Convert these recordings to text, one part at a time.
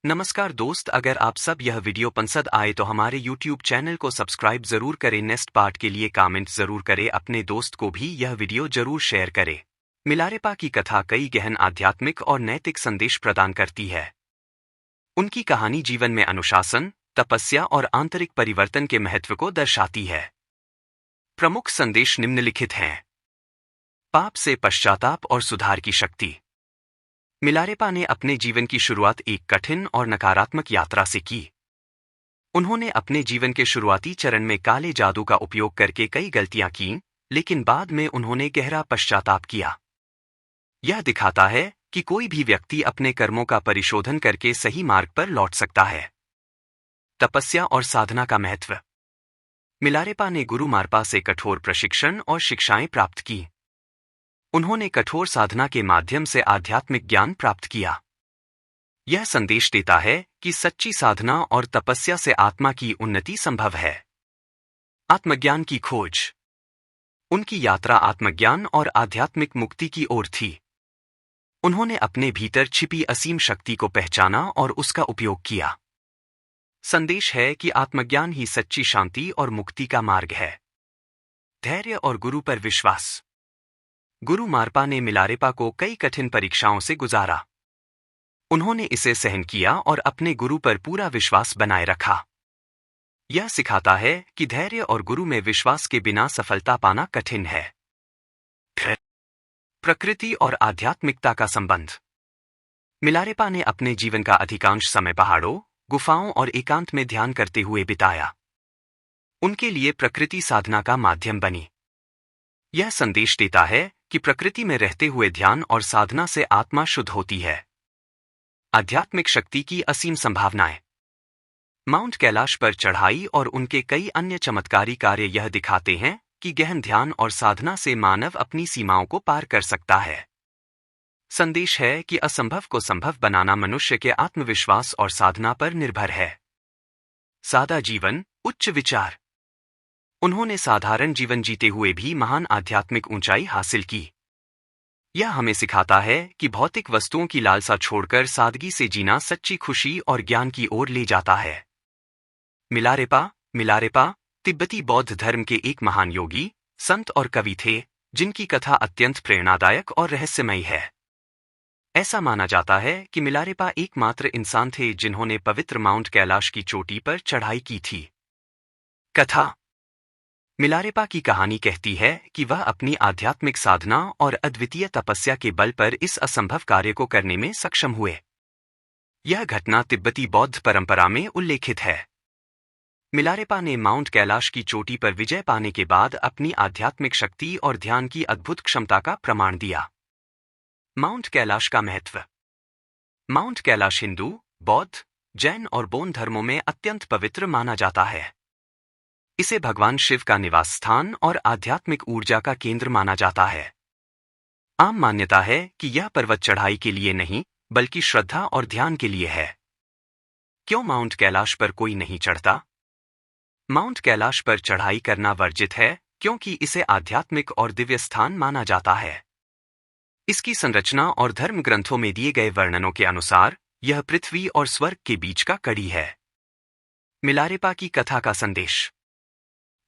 नमस्कार दोस्त, अगर आप सब यह वीडियो पसंद आए तो हमारे YouTube चैनल को सब्सक्राइब जरूर करें। नेक्स्ट पार्ट के लिए कमेंट जरूर करें। अपने दोस्त को भी यह वीडियो जरूर शेयर करें। मिलारेपा की कथा कई गहन आध्यात्मिक और नैतिक संदेश प्रदान करती है। उनकी कहानी जीवन में अनुशासन, तपस्या और आंतरिक परिवर्तन के महत्व को दर्शाती है। प्रमुख संदेश निम्नलिखित हैं। पाप से पश्चाताप और सुधार की शक्ति। मिलारेपा ने अपने जीवन की शुरुआत एक कठिन और नकारात्मक यात्रा से की। उन्होंने अपने जीवन के शुरुआती चरण में काले जादू का उपयोग करके कई गलतियां की, लेकिन बाद में उन्होंने गहरा पश्चाताप किया। यह दिखाता है कि कोई भी व्यक्ति अपने कर्मों का परिशोधन करके सही मार्ग पर लौट सकता है। तपस्या और साधना का महत्व। मिलारेपा ने गुरु मारपा से कठोर प्रशिक्षण और शिक्षाएं प्राप्त की। उन्होंने कठोर साधना के माध्यम से आध्यात्मिक ज्ञान प्राप्त किया। यह संदेश देता है कि सच्ची साधना और तपस्या से आत्मा की उन्नति संभव है। आत्मज्ञान की खोज। उनकी यात्रा आत्मज्ञान और आध्यात्मिक मुक्ति की ओर थी। उन्होंने अपने भीतर छिपी असीम शक्ति को पहचाना और उसका उपयोग किया। संदेश है कि आत्मज्ञान ही सच्ची शांति और मुक्ति का मार्ग है। धैर्य और गुरु पर विश्वास। गुरु मारपा ने मिलारेपा को कई कठिन परीक्षाओं से गुजारा। उन्होंने इसे सहन किया और अपने गुरु पर पूरा विश्वास बनाए रखा। यह सिखाता है कि धैर्य और गुरु में विश्वास के बिना सफलता पाना कठिन है। प्रकृति और आध्यात्मिकता का संबंध। मिलारेपा ने अपने जीवन का अधिकांश समय पहाड़ों, गुफाओं और एकांत में ध्यान करते हुए बिताया। उनके लिए प्रकृति साधना का माध्यम बनी। यह संदेश देता है कि प्रकृति में रहते हुए ध्यान और साधना से आत्मा शुद्ध होती है। आध्यात्मिक शक्ति की असीम संभावनाएं। माउंट कैलाश पर चढ़ाई और उनके कई अन्य चमत्कारी कार्य यह दिखाते हैं कि गहन ध्यान और साधना से मानव अपनी सीमाओं को पार कर सकता है। संदेश है कि असंभव को संभव बनाना मनुष्य के आत्मविश्वास और साधना पर निर्भर है। सादा जीवन, उच्च विचार। उन्होंने साधारण जीवन जीते हुए भी महान आध्यात्मिक ऊंचाई हासिल की। यह हमें सिखाता है कि भौतिक वस्तुओं की लालसा छोड़कर सादगी से जीना सच्ची खुशी और ज्ञान की ओर ले जाता है। मिलारेपा तिब्बती बौद्ध धर्म के एक महान योगी, संत और कवि थे, जिनकी कथा अत्यंत प्रेरणादायक और रहस्यमयी है। ऐसा माना जाता है कि मिलारेपा एकमात्र इंसान थे जिन्होंने पवित्र माउंट कैलाश की चोटी पर चढ़ाई की थी। कथा। मिलारेपा की कहानी कहती है कि वह अपनी आध्यात्मिक साधना और अद्वितीय तपस्या के बल पर इस असंभव कार्य को करने में सक्षम हुए। यह घटना तिब्बती बौद्ध परंपरा में उल्लेखित है। मिलारेपा ने माउंट कैलाश की चोटी पर विजय पाने के बाद अपनी आध्यात्मिक शक्ति और ध्यान की अद्भुत क्षमता का प्रमाण दिया। माउंट कैलाश का महत्व। माउंट कैलाश हिंदू, बौद्ध, जैन और बौद्ध धर्मों में अत्यंत पवित्र माना जाता है। इसे भगवान शिव का निवास स्थान और आध्यात्मिक ऊर्जा का केंद्र माना जाता है। आम मान्यता है कि यह पर्वत चढ़ाई के लिए नहीं, बल्कि श्रद्धा और ध्यान के लिए है। क्यों माउंट कैलाश पर कोई नहीं चढ़ता? माउंट कैलाश पर चढ़ाई करना वर्जित है क्योंकि इसे आध्यात्मिक और दिव्य स्थान माना जाता है। इसकी संरचना और धर्म ग्रंथों में दिए गए वर्णनों के अनुसार यह पृथ्वी और स्वर्ग के बीच का कड़ी है। मिलारेपा की कथा का संदेश।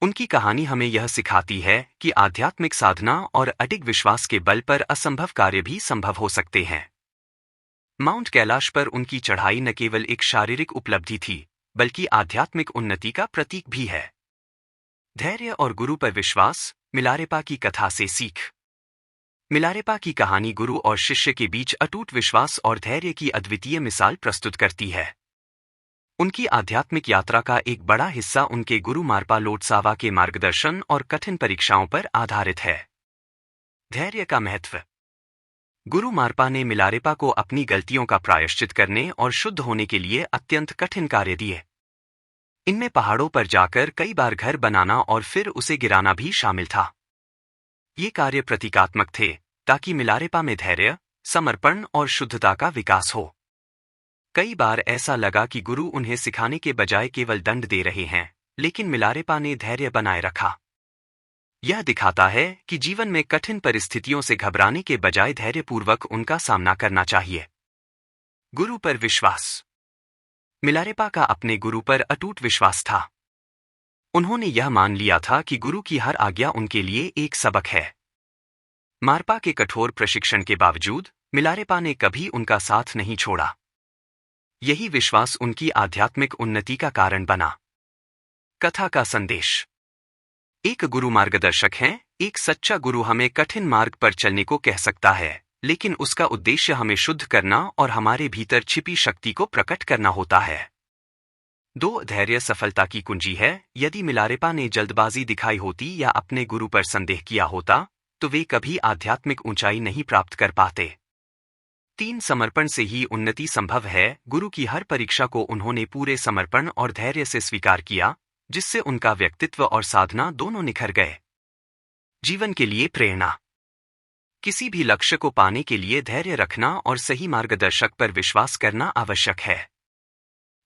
उनकी कहानी हमें यह सिखाती है कि आध्यात्मिक साधना और अडिग विश्वास के बल पर असंभव कार्य भी संभव हो सकते हैं। माउंट कैलाश पर उनकी चढ़ाई न केवल एक शारीरिक उपलब्धि थी, बल्कि आध्यात्मिक उन्नति का प्रतीक भी है। धैर्य और गुरु पर विश्वास। मिलारेपा की कथा से सीख। मिलारेपा की कहानी गुरु और शिष्य के बीच अटूट विश्वास और धैर्य की अद्वितीय मिसाल प्रस्तुत करती है। उनकी आध्यात्मिक यात्रा का एक बड़ा हिस्सा उनके गुरु मारपा लोटसावा के मार्गदर्शन और कठिन परीक्षाओं पर आधारित है। धैर्य का महत्व। गुरु मारपा ने मिलारेपा को अपनी गलतियों का प्रायश्चित करने और शुद्ध होने के लिए अत्यंत कठिन कार्य दिए। इनमें पहाड़ों पर जाकर कई बार घर बनाना और फिर उसे गिराना भी शामिल था। ये कार्य प्रतीकात्मक थे ताकि मिलारेपा में धैर्य, समर्पण और शुद्धता का विकास हो। कई बार ऐसा लगा कि गुरु उन्हें सिखाने के बजाय केवल दंड दे रहे हैं, लेकिन मिलारेपा ने धैर्य बनाए रखा। यह दिखाता है कि जीवन में कठिन परिस्थितियों से घबराने के बजाय धैर्यपूर्वक उनका सामना करना चाहिए। गुरु पर विश्वास। मिलारेपा का अपने गुरु पर अटूट विश्वास था। उन्होंने यह मान लिया था कि गुरु की हर आज्ञा उनके लिए एक सबक है। मारपा के कठोर प्रशिक्षण के बावजूद मिलारेपा ने कभी उनका साथ नहीं छोड़ा। यही विश्वास उनकी आध्यात्मिक उन्नति का कारण बना। कथा का संदेश। एक गुरु मार्गदर्शक है। एक सच्चा गुरु हमें कठिन मार्ग पर चलने को कह सकता है, लेकिन उसका उद्देश्य हमें शुद्ध करना और हमारे भीतर छिपी शक्ति को प्रकट करना होता है। 2 धैर्य सफलता की कुंजी है। यदि मिलारेपा ने जल्दबाजी दिखाई होती या अपने गुरु पर संदेह किया होता, तो वे कभी आध्यात्मिक ऊंचाई नहीं प्राप्त कर पाते। 3 समर्पण से ही उन्नति संभव है। गुरु की हर परीक्षा को उन्होंने पूरे समर्पण और धैर्य से स्वीकार किया, जिससे उनका व्यक्तित्व और साधना दोनों निखर गए। जीवन के लिए प्रेरणा। किसी भी लक्ष्य को पाने के लिए धैर्य रखना और सही मार्गदर्शक पर विश्वास करना आवश्यक है।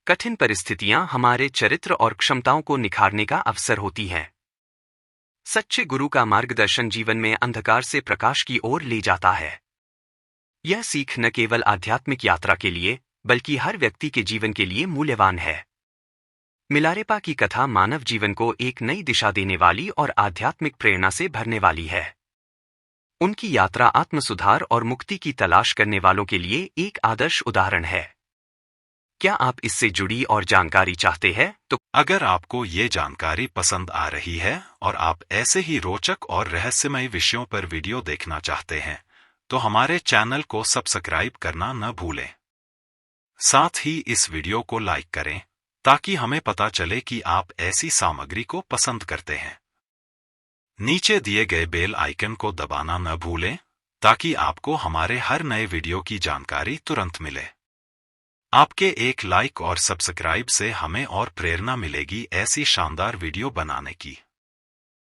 कठिन परिस्थितियां हमारे चरित्र और क्षमताओं को निखारने का अवसर होती हैं। सच्चे गुरु का मार्गदर्शन जीवन में अंधकार से प्रकाश की ओर ले जाता है। यह सीख न केवल आध्यात्मिक यात्रा के लिए, बल्कि हर व्यक्ति के जीवन के लिए मूल्यवान है। मिलारेपा की कथा मानव जीवन को एक नई दिशा देने वाली और आध्यात्मिक प्रेरणा से भरने वाली है। उनकी यात्रा आत्मसुधार और मुक्ति की तलाश करने वालों के लिए एक आदर्श उदाहरण है। क्या आप इससे जुड़ी और जानकारी चाहते हैं? तो अगर आपको ये जानकारी पसंद आ रही है और आप ऐसे ही रोचक और रहस्यमय विषयों पर वीडियो देखना चाहते हैं, तो हमारे चैनल को सब्सक्राइब करना न भूलें। साथ ही इस वीडियो को लाइक करें, ताकि हमें पता चले कि आप ऐसी सामग्री को पसंद करते हैं। नीचे दिए गए बेल आइकन को दबाना न भूलें, ताकि आपको हमारे हर नए वीडियो की जानकारी तुरंत मिले। आपके एक लाइक और सब्सक्राइब से हमें और प्रेरणा मिलेगी ऐसी शानदार वीडियो बनाने की।